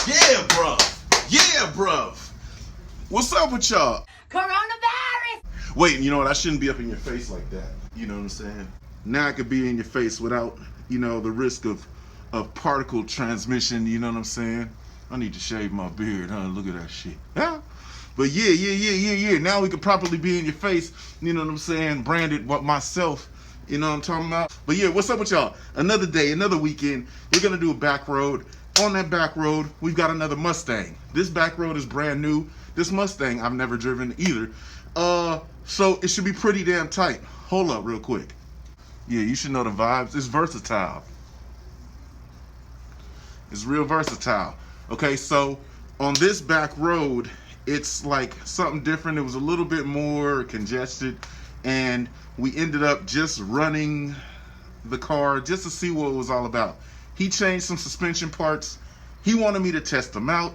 Yeah, bruv. Yeah, bruv. What's up with y'all? Coronavirus! Wait, you know what? I shouldn't be up in your face like that. You know what I'm saying? Now I could be in your face without, you know, the risk of particle transmission. You know what I'm saying? I need to shave my beard, huh? Look at that shit. Yeah. But yeah. Now we can properly be in your face. You know what I'm saying? Branded myself. You know what I'm talking about? But yeah, what's up with y'all? Another day, another weekend. We're gonna do a back road. On that back road, we've got another Mustang. This back road is brand new. This Mustang I've never driven either. So it should be pretty damn tight. Hold up real quick. Yeah, you should know the vibes. It's versatile. It's real versatile. Okay, so on this back road, it's like something different. It was a little bit more congested, and we ended up just running the car just to see what it was all about. He changed some suspension parts. He wanted me to test them out.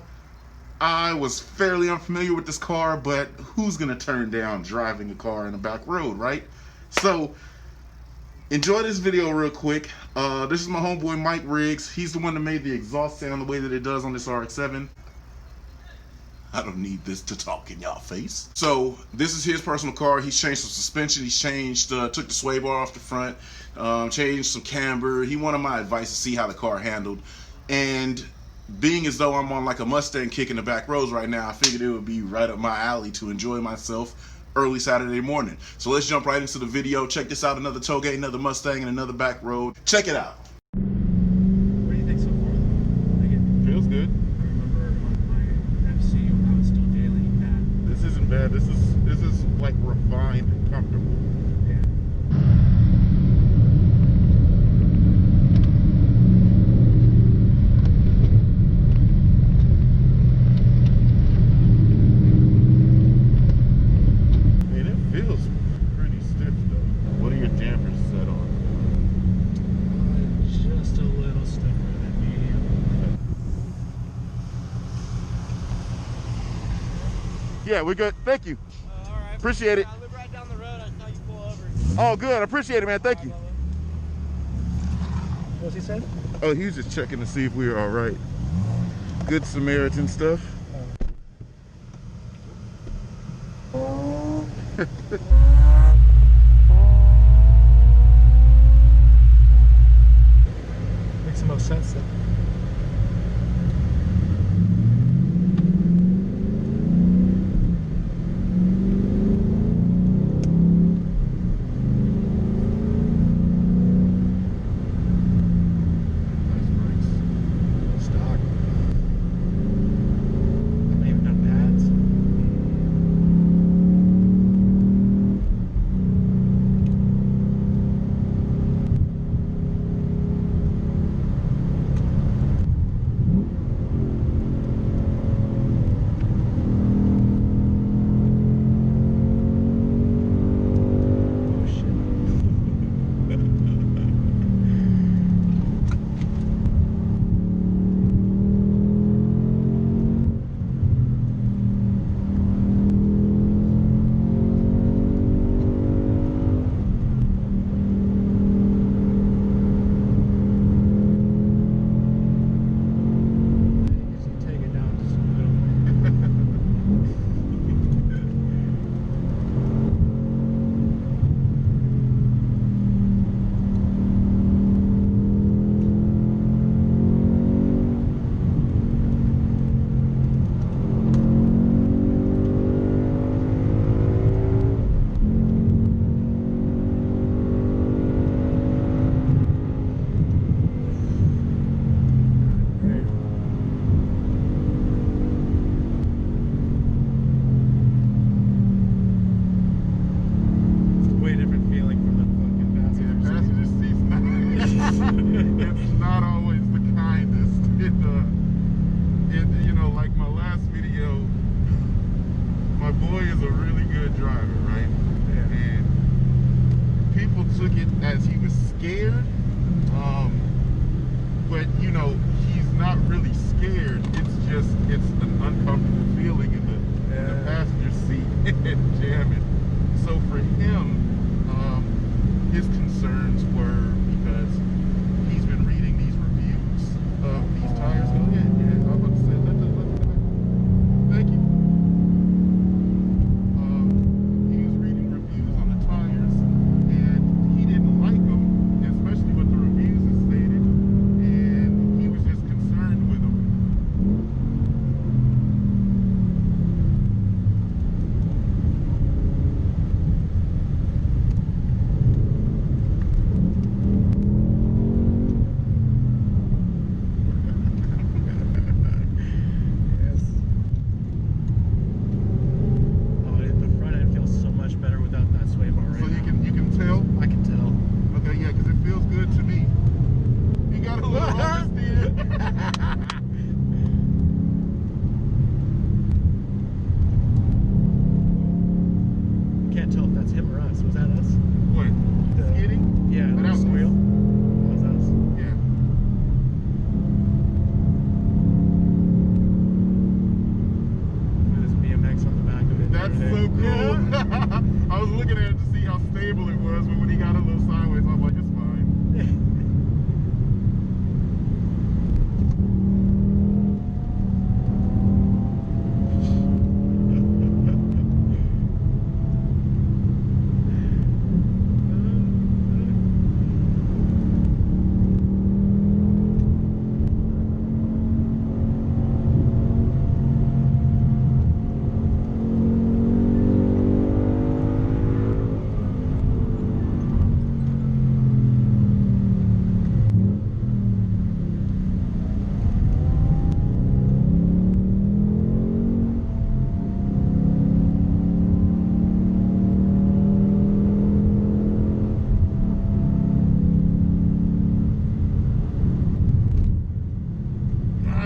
I was fairly unfamiliar with this car, but who's gonna turn down driving a car in a back road, right? So enjoy this video real quick. This is my homeboy Mike Riggs. He's the one that made the exhaust sound the way that it does on this RX-7. I don't need this to talk in y'all face. So this is his personal car. He's changed some suspension. He's changed, took the sway bar off the front, changed some camber. He wanted my advice to see how the car handled. And being as though I'm on like a Mustang kicking the back roads right now, I figured it would be right up my alley to enjoy myself early Saturday morning. So let's jump right into the video. Check this out, another tollgate, another Mustang, and another back road. Check it out. What do you think so far? Like it Feels good. I remember on my FC when I was still daily bad. This isn't bad. This is like refined and comfortable. Yeah. And it feels pretty stiff though. What are your dampers set on? Just a little stiffer than medium. Yeah, we're good. Thank you. All right. Appreciate it. I live right down the road. I saw you pull over. Oh, good. I appreciate it, man. Thank you. What's he saying? Oh, he was just checking to see if we were all right. Good Samaritan stuff. Makes the most sense then. Nice brakes. Stock. Haven't even done pads. Oh shit. Take it down just a little. Great. It's a way different feeling from the fucking passenger seat. Passenger seat's not, it's not always the kindest. You know, like my last video, my boy is a really good driver, right? Yeah. And people took it as he was scared. But you know, he's not really scared. It's an uncomfortable feeling in the passenger seat and jamming. So for him, his concerns were because he's been reading these reviews of these tires. Go ahead, yeah, I'm about to say that. was looking at it to see how stable it was, but when he got a little sideways, I'm like, it's fine.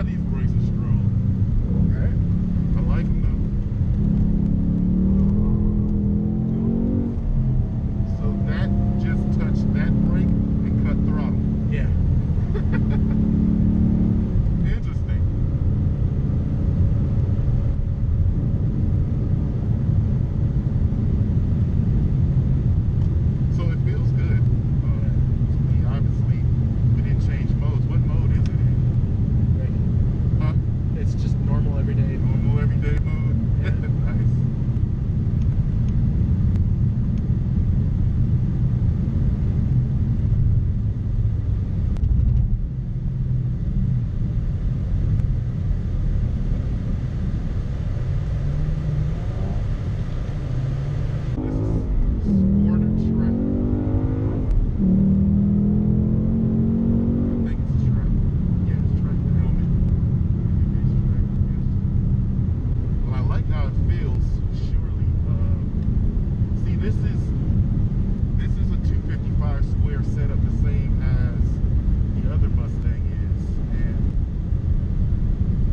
These brakes are strong. Alright. I like them though. So that just touched that brake and cut throttle. Yeah. Interesting. So it feels good. Obviously, we didn't change modes. What mode is it in? Huh? It's just normal everyday. Normal everyday mode? Yeah. Nice. This is Sporter Track. I think it's track. Yeah, it's track. The helmet. It's track. Yes. Well, I like how it feels. Surely, see, this is a 255 square setup, the same as the other Mustang is, and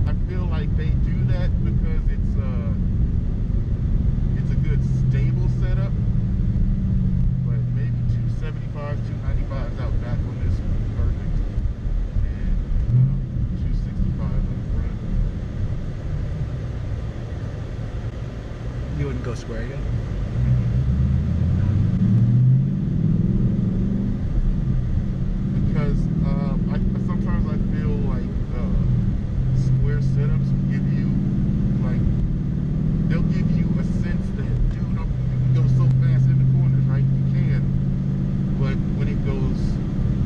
I feel like they do that because it's a good stable setup. But maybe 275, 295s out back on this would be perfect, and 265 on the front. You wouldn't go square again? Because sometimes I feel like square setups give you, like, they'll give you a sense that, dude, you can go so fast in the corners, right? You can, but when it goes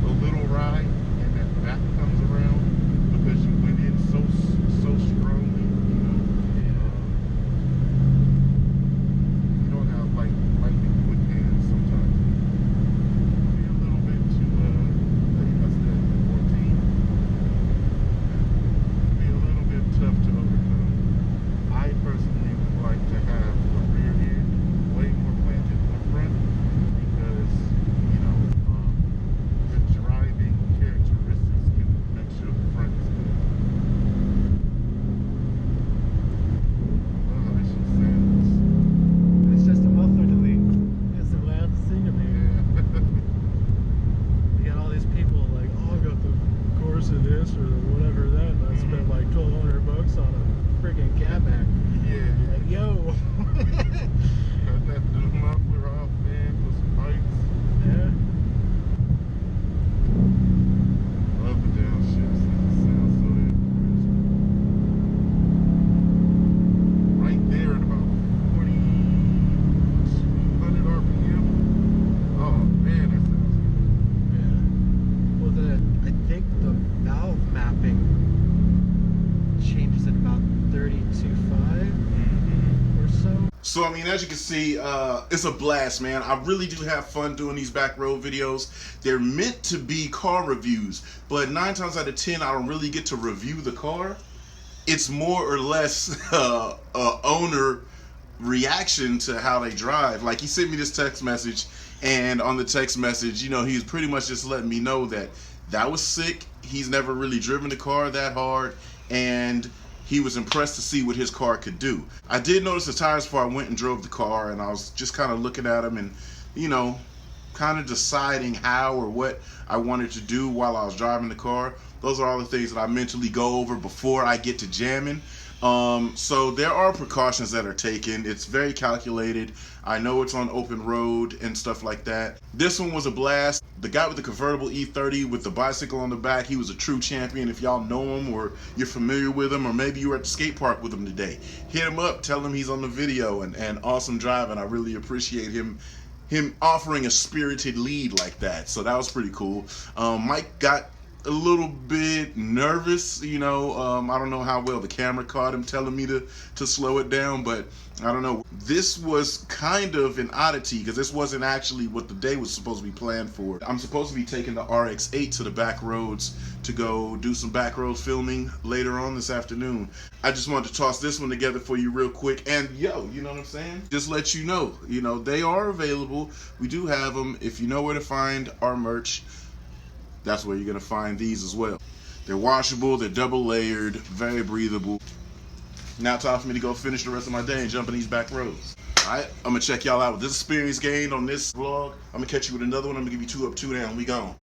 a little right and that back comes around because you went in so strongly, you don't have like lightning quick hands sometimes. Be a little bit too, maybe that's the 14. Be a little bit tough to overcome. I personally would like to have the rear end way more planted in the front because, the driving characteristics can make sure the front is good. I love how this shit sounds. It's just a muffler delete. It's the loudest thing to me. Yeah. You got all these people like, oh, I got the Corsa this or the whatever that, and I spent like $1,200 on a freaking catback. Yeah. Like, yo. Cut that muffler off, man. Put some pipes. Yeah. Love the downshifts. It sounds so damn crisp. Right there at about 4,200 RPM. Oh man, that sounds good. Yeah. Well, I think the valve mapping changes at about 32.5 or so. So, I mean, as you can see, it's a blast, man. I really do have fun doing these backroad videos. They're meant to be car reviews, but 9 times out of 10, I don't really get to review the car. It's more or less owner reaction to how they drive. Like, he sent me this text message, and on the text message, he was pretty much just letting me know that was sick. He's never really driven the car that hard, and he was impressed to see what his car could do. I did notice the tires before I went and drove the car, and I was just kind of looking at them and, kind of deciding how or what I wanted to do while I was driving the car. Those are all the things that I mentally go over before I get to jamming. So there are precautions that are taken. It's very calculated. I know it's on open road and stuff like that. This one was a blast. The guy with the convertible E30 with the bicycle on the back, he was a true champion. If y'all know him or you're familiar with him, or maybe you were at the skate park with him today, hit him up, tell him he's on the video, and awesome driving. I really appreciate him offering a spirited lead like that. So that was pretty cool. Mike got a little bit nervous, you know. I don't know how well the camera caught him telling me to slow it down, but I don't know. This was kind of an oddity because this wasn't actually what the day was supposed to be planned for. I'm supposed to be taking the RX-8 to the back roads to go do some back roads filming later on this afternoon. I just wanted to toss this one together for you real quick, and yo, you know what I'm saying? Just let you know, they are available. We do have them. If you know where to find our merch, that's where you're gonna find these as well. They're washable, they're double layered, very breathable. Now time for me to go finish the rest of my day and jump in these back roads. Alright, I'm gonna check y'all out with this experience gained on this vlog. I'm gonna catch you with another one. I'm gonna give you 2 up, 2 down. We gone.